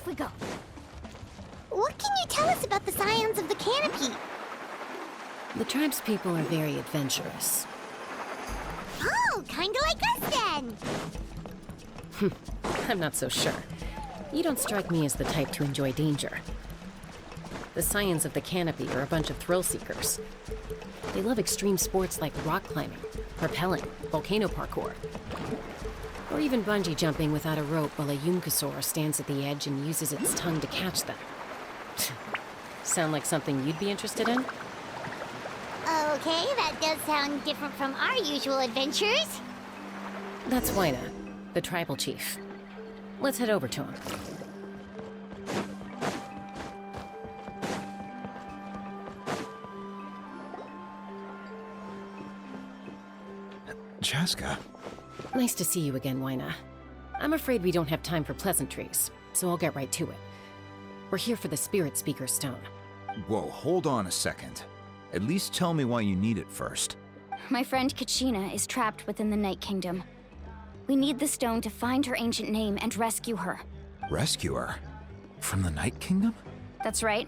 Off we go. What can you tell us about the Scions of the Canopy? The tribespeople are very adventurous. Oh, kinda like us then. I'm not so sure. You don't strike me as the type to enjoy danger. The Scions of the Canopy are a bunch of thrill seekers. They love extreme sports like rock climbing, rappelling, volcano parkour, or even bungee jumping without a rope while a Yunkasaur stands at the edge and uses its tongue to catch them. Sound like something you'd be interested in? Okay, that does sound different from our usual adventures. That's Wina, the tribal chief. Let's head over to him. Chaska. Nice to see you again, Wina. I'm afraid we don't have time for pleasantries, so I'll get right to it. We're here for the Spirit Speaker Stone. Whoa, hold on a second. At least tell me why you need it first. My friend Kuchina is trapped within the Night Kingdom. We need the stone to find her ancient name and rescue her. Rescue her? From the Night Kingdom? That's right.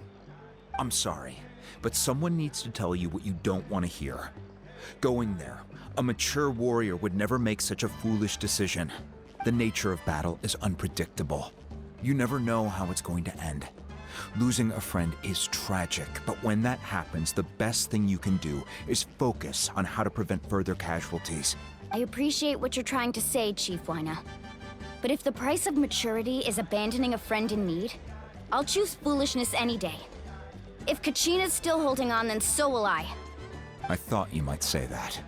I'm sorry, but someone needs to tell you what you don't want to hear. Going there, a mature warrior would never make such a foolish decision. The nature of battle is unpredictable. You never know how it's going to end. Losing a friend is tragic, but when that happens, the best thing you can do is focus on how to prevent further casualties. I appreciate what you're trying to say, Chief Wina. But if the price of maturity is abandoning a friend in need, I'll choose foolishness any day. If Kuchina's still holding on, then so will I. I thought you might say that.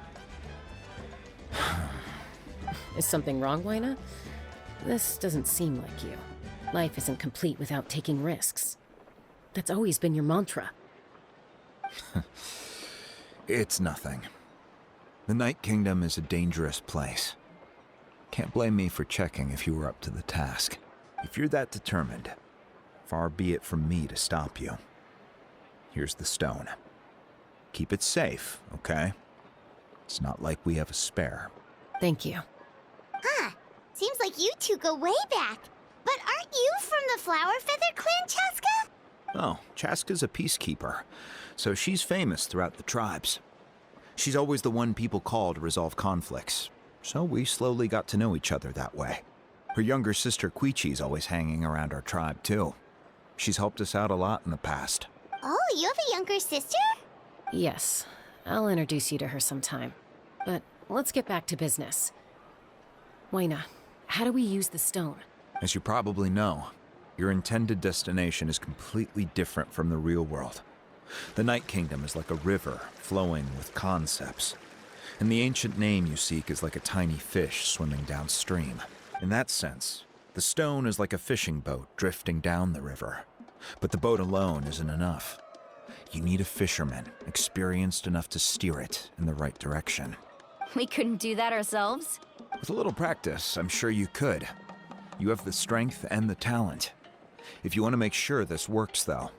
Is something wrong, Wina? This doesn't seem like you. Life isn't complete without taking risks. That's always been your mantra. It's nothing. The Night Kingdom is a dangerous place. Can't blame me for checking if you were up to the task. If you're that determined, far be it from me to stop you. Here's the stone. Keep it safe, okay? It's not like we have a spare. Thank you. Huh. Seems like you two go way back. But aren't you from the Flower Feather Clan, Chaska? Oh, Chaska's a peacekeeper, so she's famous throughout the tribes. She's always the one people call to resolve conflicts, so we slowly got to know each other that way. Her younger sister Kuchi's always hanging around our tribe, too. She's helped us out a lot in the past. Oh, you have a younger sister? Yes, I'll introduce you to her sometime. But let's get back to business. Wina, how do we use the stone? As you probably know, your intended destination is completely different from the real world. The Night Kingdom is like a river flowing with concepts, and the ancient name you seek is like a tiny fish swimming downstream. In that sense, the stone is like a fishing boat drifting down the river, but the boat alone isn't enough. You need a fisherman experienced enough to steer it in the right direction. We couldn't do that ourselves? With a little practice, I'm sure you could. You have the strength and the talent. If you want to make sure this works, though,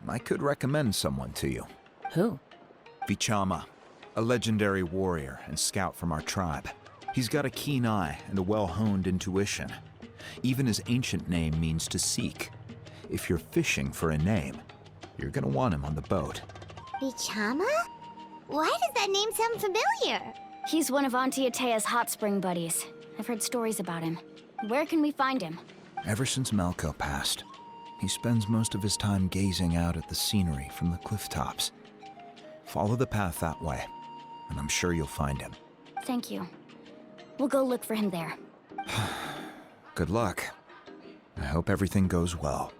I could recommend someone to you. Who? Vichama, a legendary warrior and scout from our tribe. He's got a keen eye and a well-honed intuition. Even his ancient name means to seek. If you're fishing for a name, you're gonna want him on the boat. Vichama? Why does that name sound familiar? He's one of Auntie Atea's hot spring buddies. I've heard stories about him. Where can we find him? Ever since Malco passed, he spends most of his time gazing out at the scenery from the cliff tops. Follow the path that way, and I'm sure you'll find him. Thank you. We'll go look for him there. Good luck. I hope everything goes well.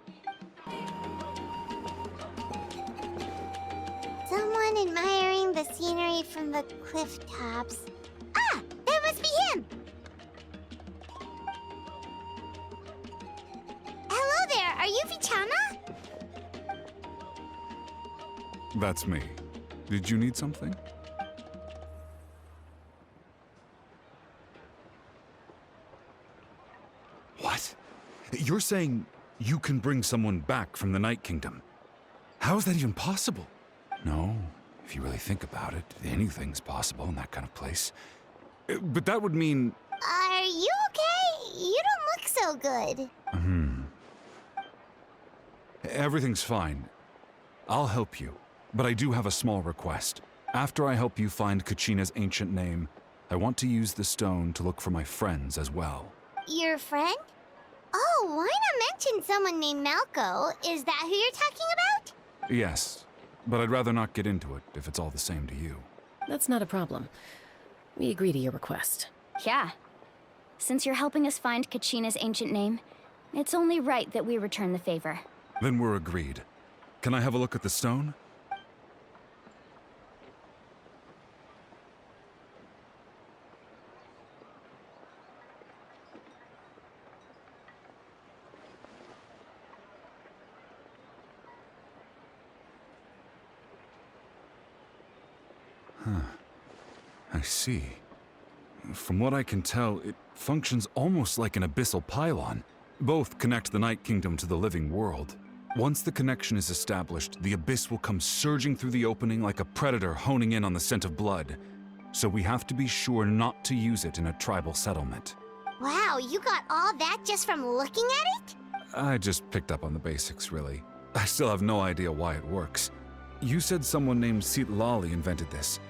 Someone admiring the scenery from the cliff tops. Ah! That must be him! Hello there, are you Vichama? That's me. Did you need something? What? You're saying you can bring someone back from the Night Kingdom? How is that even possible? No, if you really think about it, anything's possible in that kind of place. But that would mean... Are you okay? You don't look so good. Everything's fine. I'll help you, but I do have a small request. After I help you find Kuchina's ancient name, I want to use the stone to look for my friends as well. Your friend? Oh, why not mention someone named Malco? Is that who you're talking about? Yes, but I'd rather not get into it if it's all the same to you. That's not a problem. We agree to your request. Yeah. Since you're helping us find Kuchina's ancient name, it's only right that we return the favor. Then we're agreed. Can I have a look at the stone? I see. From what I can tell, it functions almost like an abyssal pylon. Both connect the Night Kingdom to the living world. Once the connection is established, the abyss will come surging through the opening like a predator honing in on the scent of blood. So we have to be sure not to use it in a tribal settlement. Wow, you got all that just from looking at it? I just picked up on the basics, really. I still have no idea why it works. You said someone named Lali invented this.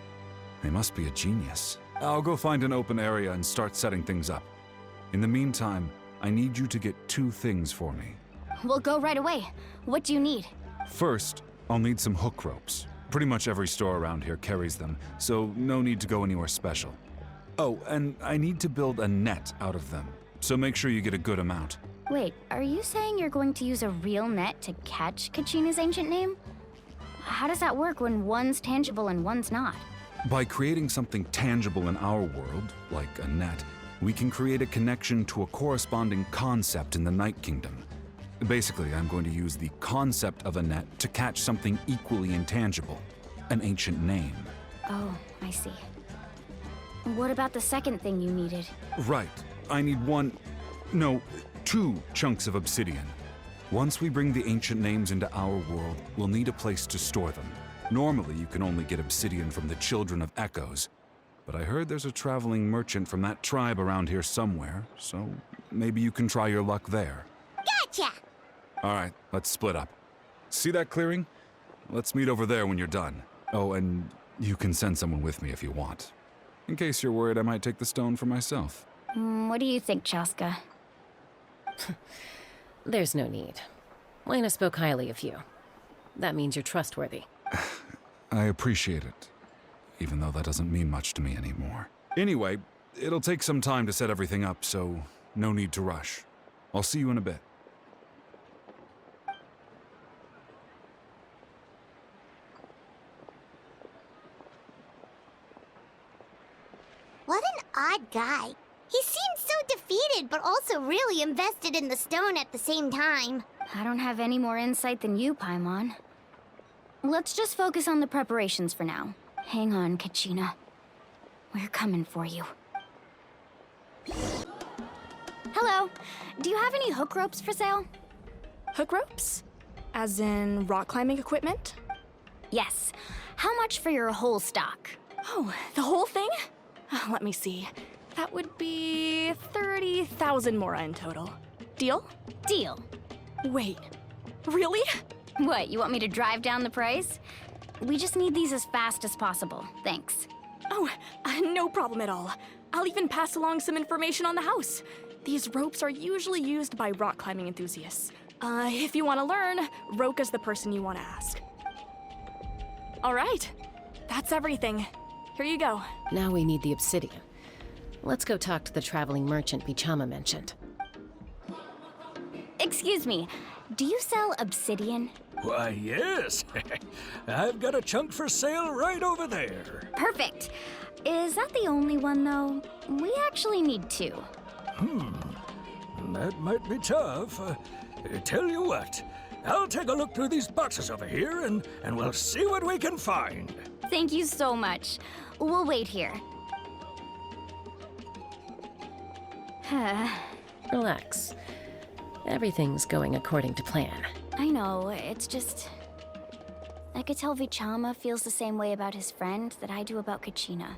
They must be a genius. I'll go find an open area and start setting things up. In the meantime, I need you to get 2 things for me. We'll go right away. What do you need? First, I'll need some hook ropes. Pretty much every store around here carries them, so no need to go anywhere special. Oh, and I need to build a net out of them, so make sure you get a good amount. Wait, are you saying you're going to use a real net to catch Kuchina's ancient name? How does that work when one's tangible and one's not? By creating something tangible in our world, like a net, we can create a connection to a corresponding concept in the Night Kingdom. Basically, I'm going to use the concept of a net to catch something equally intangible, an ancient name. Oh, I see. What about the second thing you needed? Right. I need 2 chunks of obsidian. Once we bring the ancient names into our world, we'll need a place to store them. Normally, you can only get obsidian from the Children of Echoes, but I heard there's a traveling merchant from that tribe around here somewhere, so maybe you can try your luck there. Gotcha! All right, let's split up. See that clearing? Let's meet over there when you're done. Oh, and you can send someone with me if you want. In case you're worried I might take the stone for myself. What do you think, Chaska? There's no need. Lena spoke highly of you. That means you're trustworthy. I appreciate it, even though that doesn't mean much to me anymore. Anyway, it'll take some time to set everything up, so no need to rush. I'll see you in a bit. What an odd guy. He seems so defeated, but also really invested in the stone at the same time. I don't have any more insight than you, Paimon. Let's just focus on the preparations for now. Hang on, Kuchina. We're coming for you. Hello. Do you have any hook ropes for sale? Hook ropes? As in rock climbing equipment? Yes. How much for your whole stock? Oh, the whole thing? Let me see. That would be 30,000 mora in total. Deal? Deal. Wait, really? What, you want me to drive down the price? We just need these as fast as possible. Thanks. Oh, no problem at all. I'll even pass along some information on the house. These ropes are usually used by rock climbing enthusiasts. If you want to learn, Roka's the person you want to ask. All right, that's everything. Here you go. Now we need the obsidian. Let's go talk to the traveling merchant Bichama mentioned. Excuse me, do you sell obsidian? Why, yes. I've got a chunk for sale right over there. Perfect. Is that the only one, though? We actually need 2. That might be tough. Tell you what, I'll take a look through these boxes over here and we'll see what we can find. Thank you so much. We'll wait here. Relax. Everything's going according to plan. I know, it's just... I could tell Vichama feels the same way about his friend that I do about Kuchina.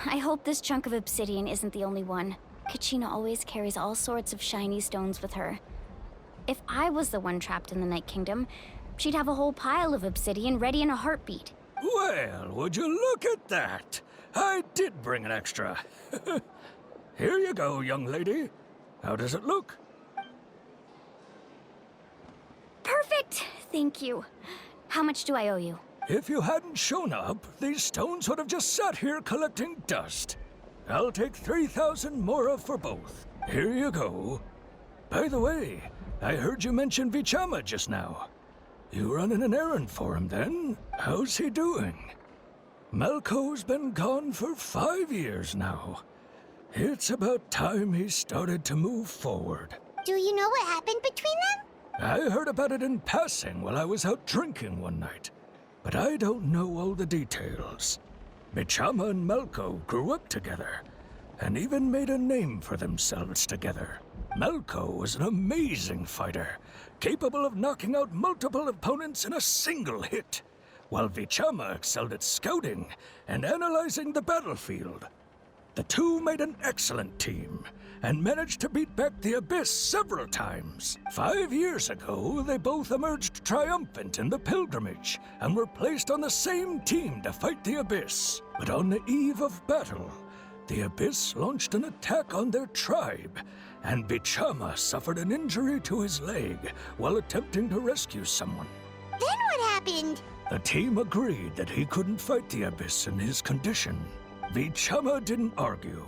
I hope this chunk of obsidian isn't the only one. Kuchina always carries all sorts of shiny stones with her. If I was the one trapped in the Night Kingdom, she'd have a whole pile of obsidian ready in a heartbeat. Well, would you look at that? I did bring an extra. Here you go, young lady. How does it look? Perfect! Thank you. How much do I owe you? If you hadn't shown up, these stones would have just sat here collecting dust. I'll take 3,000 mora for both. Here you go. By the way, I heard you mention Vichama just now. You running an errand for him, then? How's he doing? Malco's been gone for 5 years now. It's about time he started to move forward. Do you know what happened between them? I heard about it in passing while I was out drinking one night, but I don't know all the details. Vichama and Malco grew up together, and even made a name for themselves together. Malco was an amazing fighter, capable of knocking out multiple opponents in a single hit, while Vichama excelled at scouting and analyzing the battlefield. The two made an excellent team, and managed to beat back the Abyss several times. 5 years ago, they both emerged triumphant in the pilgrimage, and were placed on the same team to fight the Abyss. But on the eve of battle, the Abyss launched an attack on their tribe, and Vichama suffered an injury to his leg while attempting to rescue someone. Then what happened? The team agreed that he couldn't fight the Abyss in his condition. Vichama didn't argue.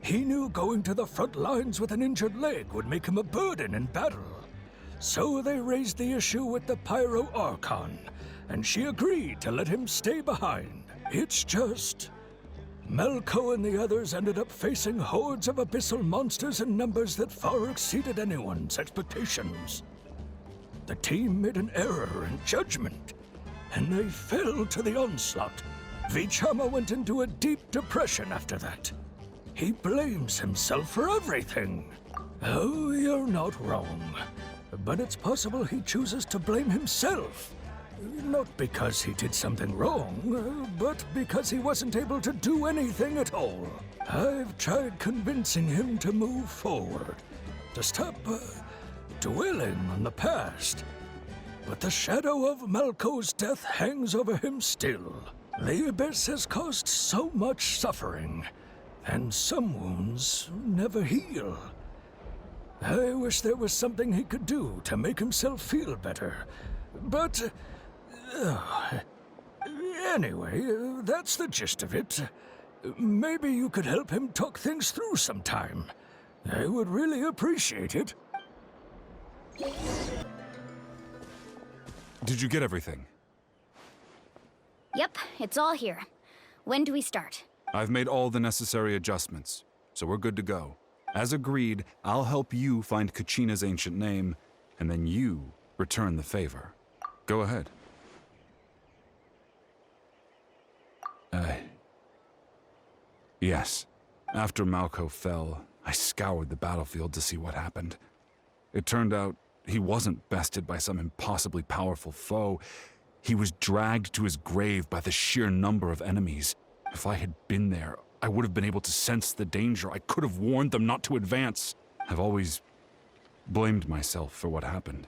He knew going to the front lines with an injured leg would make him a burden in battle. So they raised the issue with the Pyro Archon, and she agreed to let him stay behind. It's just... Malco and the others ended up facing hordes of abyssal monsters in numbers that far exceeded anyone's expectations. The team made an error in judgment, and they fell to the onslaught. Vichama went into a deep depression after that. He blames himself for everything. Oh, you're not wrong. But it's possible he chooses to blame himself. Not because he did something wrong, but because he wasn't able to do anything at all. I've tried convincing him to move forward, to stop dwelling on the past. But the shadow of Malco's death hangs over him still. The Abyss has caused so much suffering, and some wounds never heal. I wish there was something he could do to make himself feel better, but... anyway, that's the gist of it. Maybe you could help him talk things through sometime. I would really appreciate it. Did you get everything? Yep, it's all here. When do we start? I've made all the necessary adjustments, so we're good to go. As agreed, I'll help you find Kuchina's ancient name, and then you return the favor. Go ahead. Yes. After Malco fell, I scoured the battlefield to see what happened. It turned out he wasn't bested by some impossibly powerful foe. He was dragged to his grave by the sheer number of enemies. If I had been there, I would have been able to sense the danger. I could have warned them not to advance. I've always blamed myself for what happened.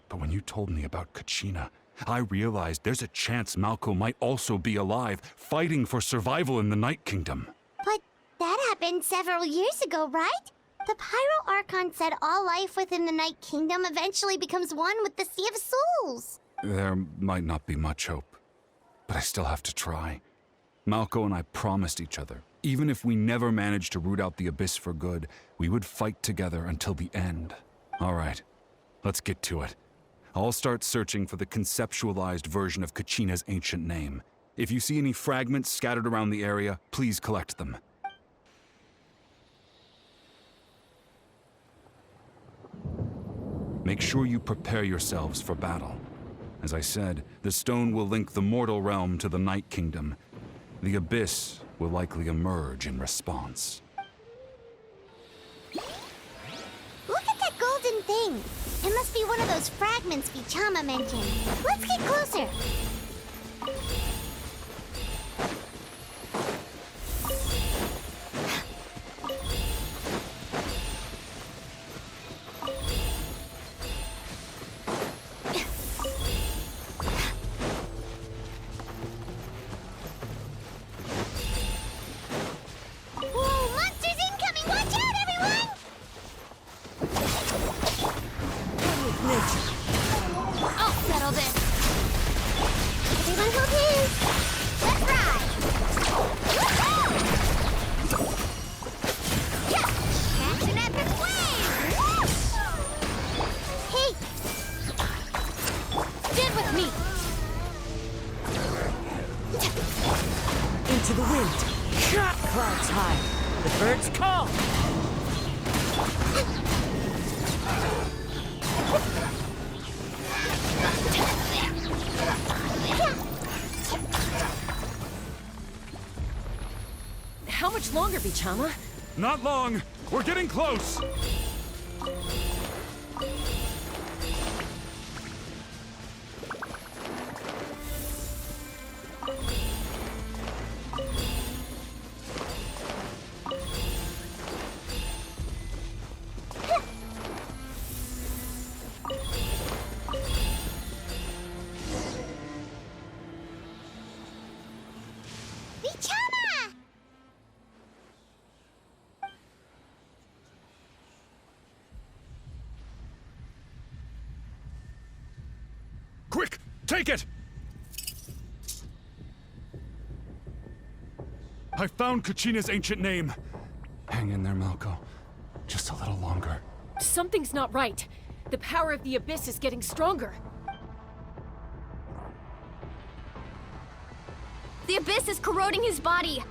But when you told me about Kuchina, I realized there's a chance Malco might also be alive, fighting for survival in the Night Kingdom. But that happened several years ago, right? The Pyro Archon said all life within the Night Kingdom eventually becomes one with the Sea of Souls. There might not be much hope, but I still have to try. Malco and I promised each other, even if we never managed to root out the Abyss for good, we would fight together until the end. All right, let's get to it. I'll start searching for the conceptualized version of Kuchina's ancient name. If you see any fragments scattered around the area, please collect them. Make sure you prepare yourselves for battle. As I said, the stone will link the mortal realm to the Night Kingdom. The Abyss will likely emerge in response. Look at that golden thing. It must be one of those fragments Vichama mentioned. Let's get closer. the wind. Clouds high. The birds call. How much longer, Vichama? Not long. We're getting close. Vichama! Quick, take it! I found Kuchina's ancient name. Hang in there, Malko. Just a little longer. Something's not right. The power of the Abyss is getting stronger. The Abyss is corroding his body.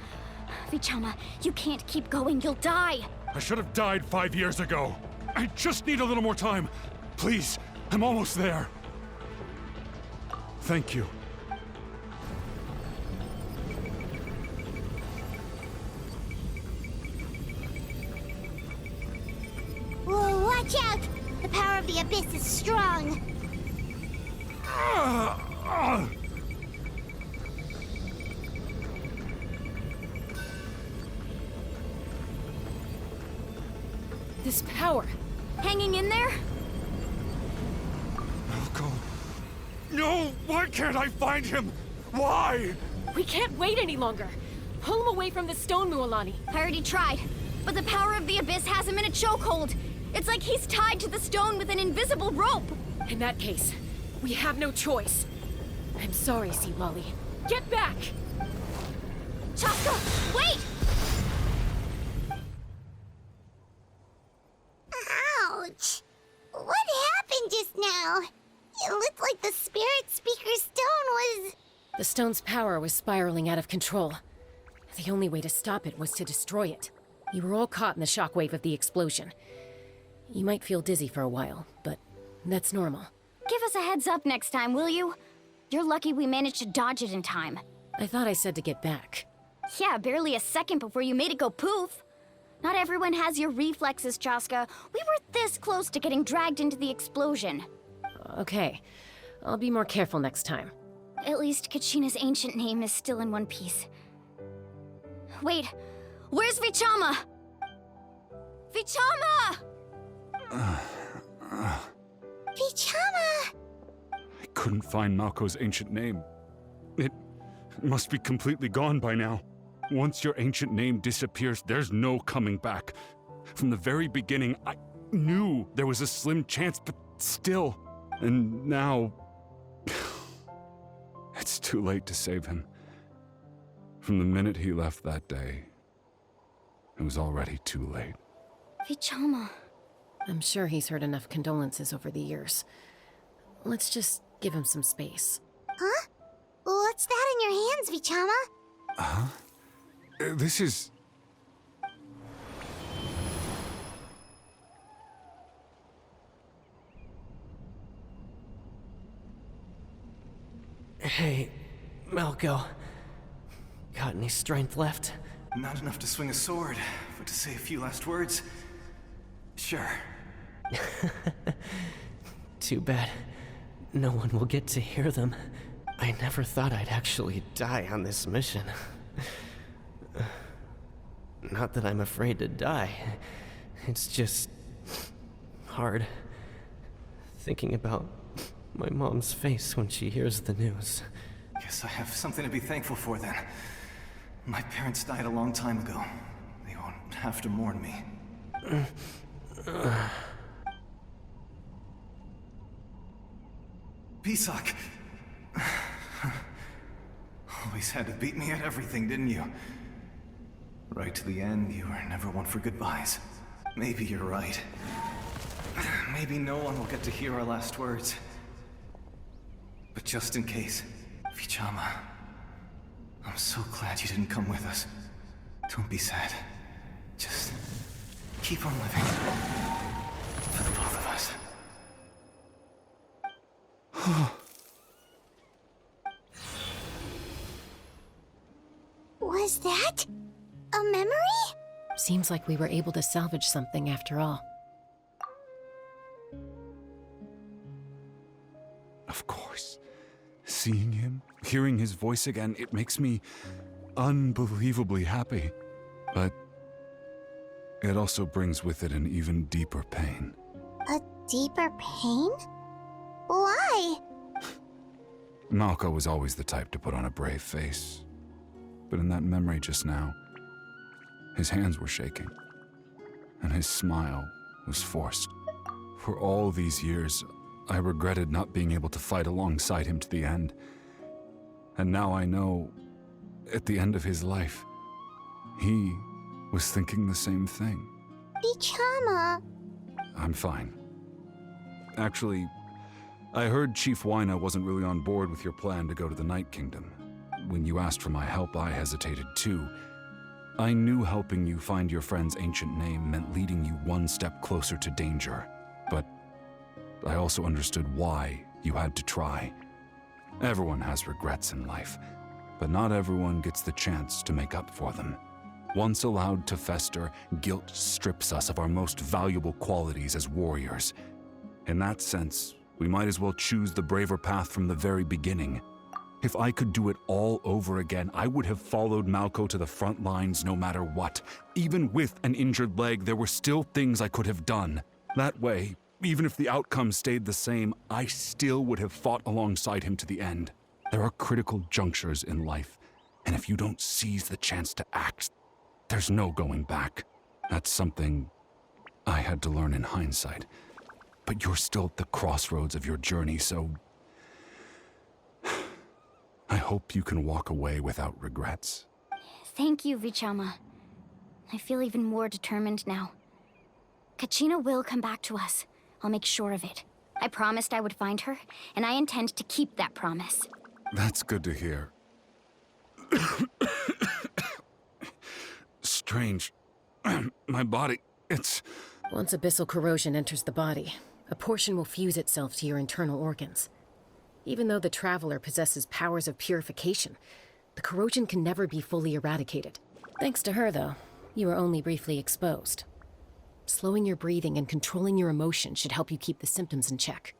Vichama, you can't keep going. You'll die. I should have died 5 years ago. I just need a little more time. Please, I'm almost there. Thank you. Whoa, watch out! The power of the Abyss is strong. This power. Hanging in there? Malko. No! Why can't I find him? Why? We can't wait any longer. Pull him away from the stone, Mualani. I already tried, but the power of the Abyss has him in a chokehold. It's like he's tied to the stone with an invisible rope. In that case, we have no choice. I'm sorry, Sea Lolly. Get back! Chaska, wait! Ouch! What happened just now? It looked like the Spirit Speaker's stone was... The stone's power was spiraling out of control. The only way to stop it was to destroy it. You were all caught in the shockwave of the explosion. You might feel dizzy for a while, but that's normal. Give us a heads up next time, will you? You're lucky we managed to dodge it in time. I thought I said to get back. Yeah, barely a second before you made it go poof. Not everyone has your reflexes, Chaska. We were this close to getting dragged into the explosion. Okay, I'll be more careful next time. At least Kuchina's ancient name is still in one piece. Wait, where's Vichama? Vichama! Vichama! I couldn't find Malko's ancient name. It must be completely gone by now. Once your ancient name disappears, there's no coming back. From the very beginning, I knew there was a slim chance, but still. And now... it's too late to save him. From the minute he left that day, it was already too late. Vichama. I'm sure he's heard enough condolences over the years. Let's just give him some space. Huh? What's that in your hands, Vichama? Huh? This is... Hey, Malko. Got any strength left? Not enough to swing a sword, but to say a few last words? Sure. Too bad. No one will get to hear them. I never thought I'd actually die on this mission. Not that I'm afraid to die. It's just... hard. Thinking about my mom's face when she hears the news. Guess I have something to be thankful for then. My parents died a long time ago. They won't have to mourn me. Pisak! Always had to beat me at everything, didn't you? Right to the end, you were never one for goodbyes. Maybe you're right. Maybe no one will get to hear our last words. But just in case, Vichama, I'm so glad you didn't come with us. Don't be sad. Just keep on living. For the both of us. Was that a memory? Seems like we were able to salvage something after all. Of course. Seeing him, hearing his voice again, it makes me unbelievably happy. But it also brings with it an even deeper pain. A deeper pain? Why? Malco was always the type to put on a brave face. But in that memory just now, his hands were shaking, and his smile was forced. For all these years, I regretted not being able to fight alongside him to the end. And now I know, at the end of his life, he was thinking the same thing. Vichama. I'm fine. Actually, I heard Chief Wina wasn't really on board with your plan to go to the Night Kingdom. When you asked for my help, I hesitated too. I knew helping you find your friend's ancient name meant leading you one step closer to danger, but I also understood why you had to try. Everyone has regrets in life, but not everyone gets the chance to make up for them. Once allowed to fester, guilt strips us of our most valuable qualities as warriors. In that sense, we might as well choose the braver path from the very beginning. If I could do it all over again, I would have followed Malco to the front lines no matter what. Even with an injured leg, there were still things I could have done. That way, even if the outcome stayed the same, I still would have fought alongside him to the end. There are critical junctures in life, and if you don't seize the chance to act, there's no going back. That's something I had to learn in hindsight. But you're still at the crossroads of your journey, so I hope you can walk away without regrets. Thank you, Vichama. I feel even more determined now. Kuchina will come back to us. I'll make sure of it. I promised I would find her, and I intend to keep that promise. That's good to hear. Strange. My body, it's... Once abyssal corrosion enters the body, a portion will fuse itself to your internal organs. Even though the Traveler possesses powers of purification, the corrosion can never be fully eradicated. Thanks to her, though, you are only briefly exposed. Slowing your breathing and controlling your emotions should help you keep the symptoms in check.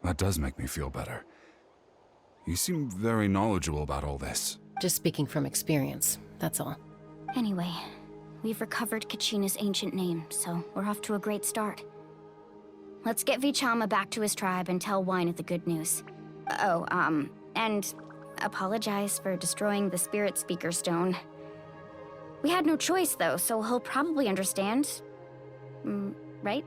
That does make me feel better. You seem very knowledgeable about all this. Just speaking from experience, that's all. Anyway, we've recovered Kuchina's ancient name, so we're off to a great start. Let's get Vichama back to his tribe and tell Wina the good news. Oh, and apologize for destroying the Spirit Speaker Stone. We had no choice, though, so he'll probably understand. Right?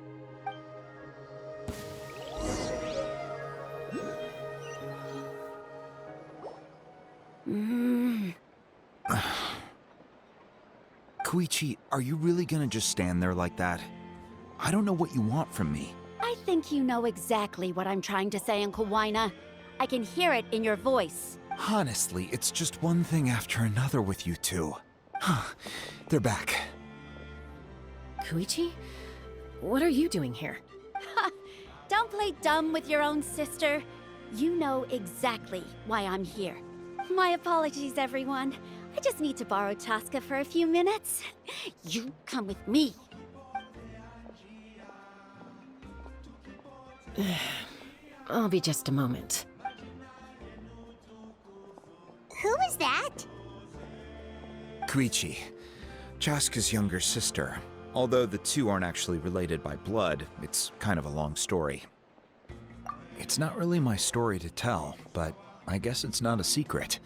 Koichi, are you really gonna just stand there like that? I don't know what you want from me. I think you know exactly what I'm trying to say, Uncle Wina. I can hear it in your voice. Honestly, it's just one thing after another with you two. They're back. Koichi? What are you doing here? Don't play dumb with your own sister. You know exactly why I'm here. My apologies, everyone. I just need to borrow Chaska for a few minutes. You come with me. I'll be just a moment. Who is that? Koichi, Chaska's younger sister. Although the two aren't actually related by blood, it's kind of a long story. It's not really my story to tell, but I guess it's not a secret.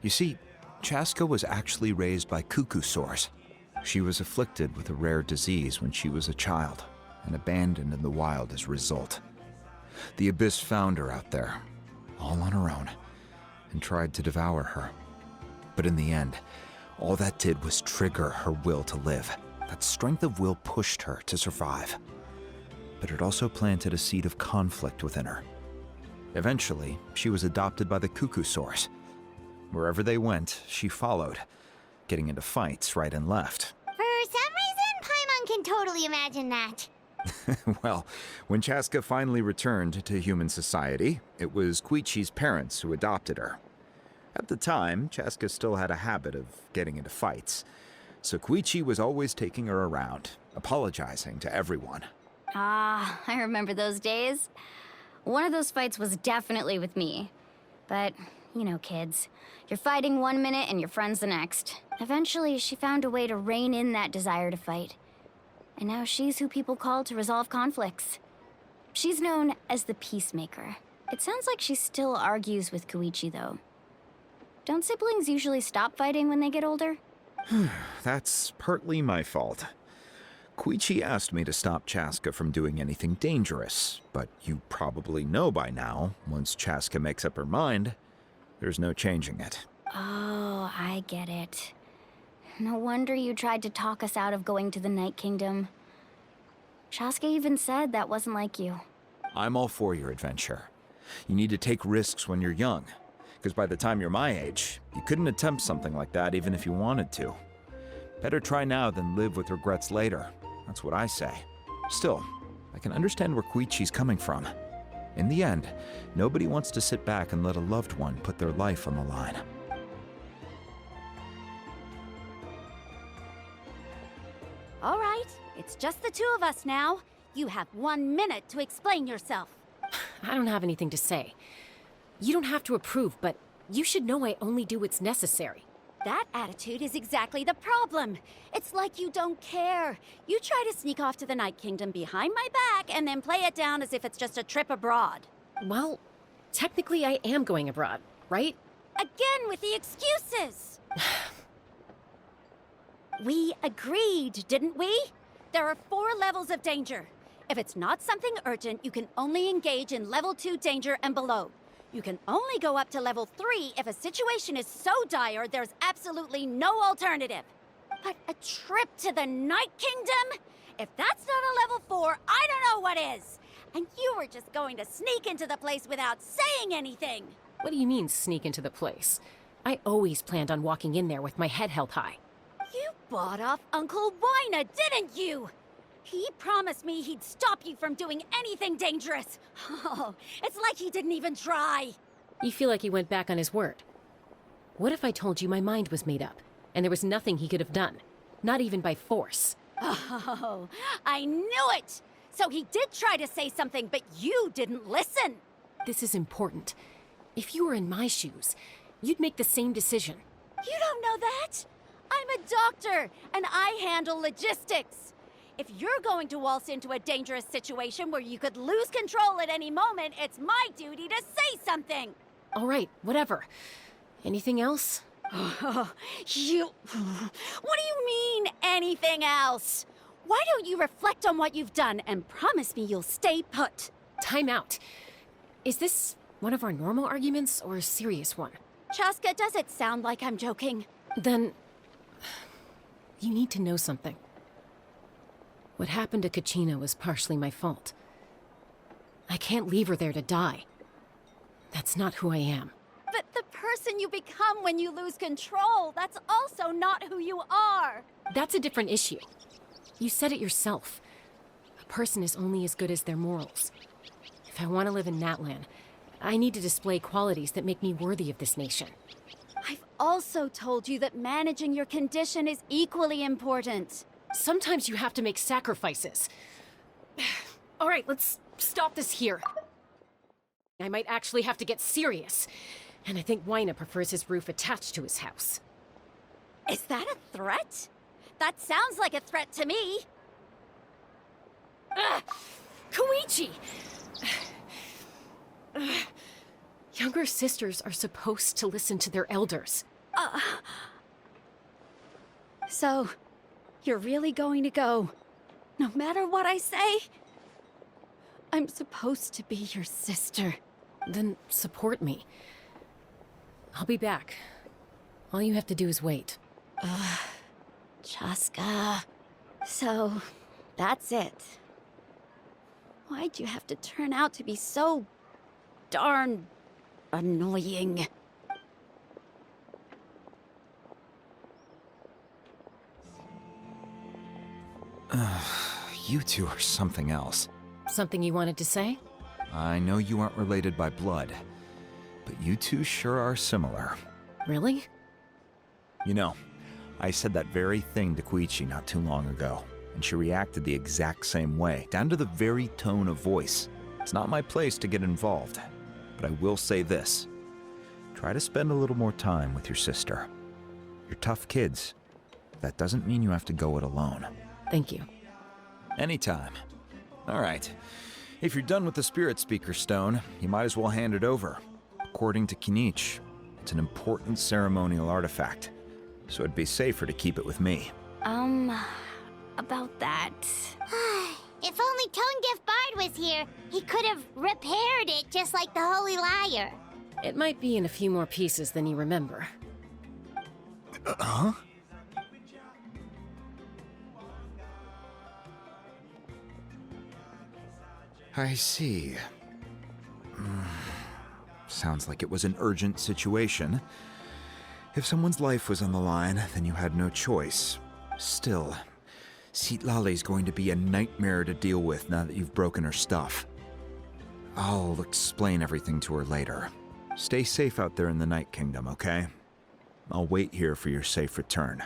You see, Chaska was actually raised by cuckoo-sores. She was afflicted with a rare disease when she was a child, and abandoned in the wild as a result. The Abyss found her out there, all on her own, and tried to devour her. But in the end, All that did was trigger her will to live. That strength of will pushed her to survive. But it also planted a seed of conflict within her. Eventually, she was adopted by the Cuckoo Source. Wherever they went, she followed, getting into fights right and left. For some reason, Paimon can totally imagine that. Well, when Chaska finally returned to human society, it was Koichi's parents who adopted her. At the time, Chaska still had a habit of getting into fights, so Koichi was always taking her around, apologizing to everyone. Ah, I remember those days. One of those fights was definitely with me. But, you know, kids. You're fighting one minute and your friend's the next. Eventually, she found a way to rein in that desire to fight. And now she's who people call to resolve conflicts. She's known as the Peacemaker. It sounds like she still argues with Koichi, though. Don't siblings usually stop fighting when they get older? That's partly my fault. Koichi asked me to stop Chaska from doing anything dangerous, but you probably know by now, once Chaska makes up her mind, there's no changing it. Oh, I get it. No wonder you tried to talk us out of going to the Night Kingdom. Chaska even said that wasn't like you. I'm all for your adventure. You need to take risks when you're young, because by the time you're my age, you couldn't attempt something like that even if you wanted to. Better try now than live with regrets later. That's what I say. Still, I can understand where Koichi's coming from. In the end, nobody wants to sit back and let a loved one put their life on the line. All right, it's just the two of us now. You have 1 minute to explain yourself. I don't have anything to say. You don't have to approve, but you should know I only do what's necessary. That attitude is exactly the problem. It's like you don't care. You try to sneak off to the Night Kingdom behind my back and then play it down as if it's just a trip abroad. Well, technically I am going abroad, right? Again with the excuses! We agreed, didn't we? There are 4 levels of danger. If it's not something urgent, you can only engage in level 2 danger and below. You can only go up to level 3 if a situation is so dire there's absolutely no alternative. But a trip to the Night Kingdom? If that's not a level 4, I don't know what is. And you were just going to sneak into the place without saying anything. What do you mean, sneak into the place? I always planned on walking in there with my head held high. You bought off Uncle Wina, didn't you? He promised me he'd stop you from doing anything dangerous. Oh, it's like he didn't even try. You feel like he went back on his word. What if I told you my mind was made up, and there was nothing he could have done? Not even by force. Oh, I knew it! So he did try to say something, but you didn't listen. This is important. If you were in my shoes, you'd make the same decision. You don't know that? I'm a doctor, and I handle logistics. If you're going to waltz into a dangerous situation where you could lose control at any moment, it's my duty to say something. All right, whatever. Anything else? What do you mean, anything else? Why don't you reflect on what you've done and promise me you'll stay put? Time out. Is this one of our normal arguments or a serious one? Chaska, does it sound like I'm joking? Then you need to know something. What happened to Kuchina was partially my fault. I can't leave her there to die. That's not who I am. But the person you become when you lose control, that's also not who you are. That's a different issue. You said it yourself. A person is only as good as their morals. If I want to live in Natlan, I need to display qualities that make me worthy of this nation. I've also told you that managing your condition is equally important. Sometimes you have to make sacrifices. All right, let's stop this here. I might actually have to get serious. And I think Wina prefers his roof attached to his house. Is that a threat? That sounds like a threat to me. Koichi! Younger sisters are supposed to listen to their elders. So, you're really going to go, no matter what I say? I'm supposed to be your sister. Then support me. I'll be back. All you have to do is wait. Chaska. So, that's it. Why'd you have to turn out to be so darn annoying? You two are something else. Something you wanted to say? I know you aren't related by blood, but you two sure are similar. Really? You know, I said that very thing to Kuchina not too long ago, and she reacted the exact same way, down to the very tone of voice. It's not my place to get involved, but I will say this. Try to spend a little more time with your sister. You're tough kids. That doesn't mean you have to go it alone. Thank you. Anytime. All right. If you're done with the Spirit Speaker Stone, you might as well hand it over. According to Kinich, it's an important ceremonial artifact, so it'd be safer to keep it with me. About that. If only Tone-Deaf Bard was here, he could have repaired it just like the Holy Liar. It might be in a few more pieces than you remember. Huh? I see. Sounds like it was an urgent situation. If someone's life was on the line, then you had no choice. Still, Citlali's going to be a nightmare to deal with now that you've broken her stuff. I'll explain everything to her later. Stay safe out there in the Night Kingdom, okay? I'll wait here for your safe return.